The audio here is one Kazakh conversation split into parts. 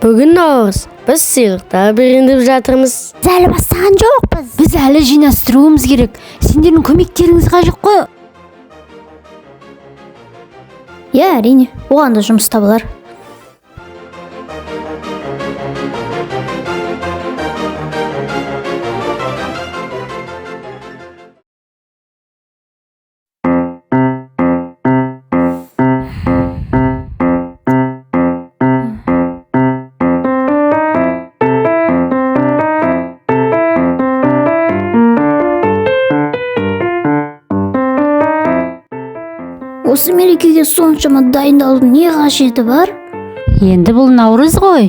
Бүгін Наурыз. Біз сыйлықтар берейін деп жатырмыз. Біз әлі бастаған жоқпыз. Біз әлі жинастыруымыз керек. Сендердің көмектеріңіз қажет қой. Иә, әрине. Оған да жұмыс табылар. Осы мерекеге соншама дайындалудың не қажеті бар? Енді бұл Наурыз ғой.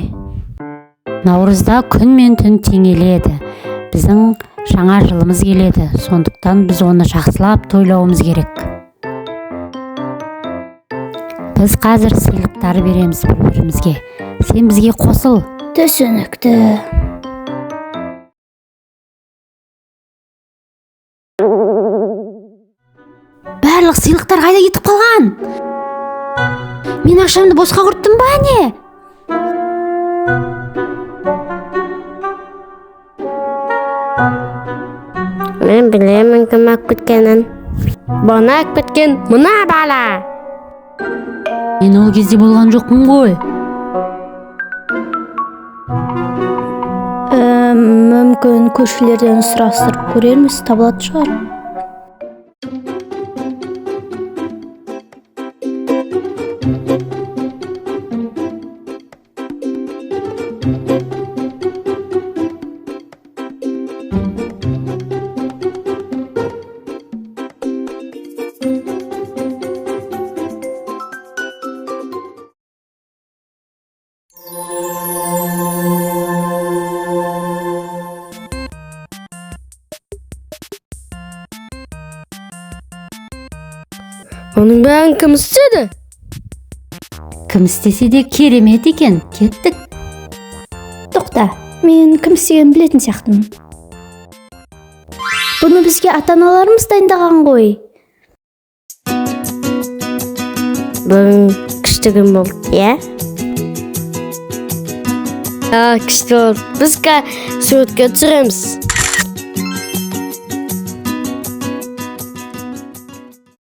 Наурызда күн мен түн теңеледі. Біздің жаңа жылымыз келеді. Сондықтан біз оны жақсылап тойлауымыз керек. Біз қазір сыйлықтар береміз бір-бірімізге. Сен бізге қосыл. Түсінікті. Барлық сыйлықтар қайда кетіп қалған? Мен ақшамды босқа құрттым ба не? Мен білемін кім ақ күткенін. Бана ақ күткен мұна бала. Мен ол кезде болған жоқпын ғой. Мүмкін көршілерден сұрастырып көрерміз, табылатын шығар. Оның бәрін кім істеді? Кім істесе де керемет екен. Кеттік. Тоқта, мен кім істегенін білетін сияқтымын. Бұны бізге ата-аналарымыз дайындаған ғой. Бүгін күшті күн болды, иә? Күшті болды. Біз суретке түсіреміз.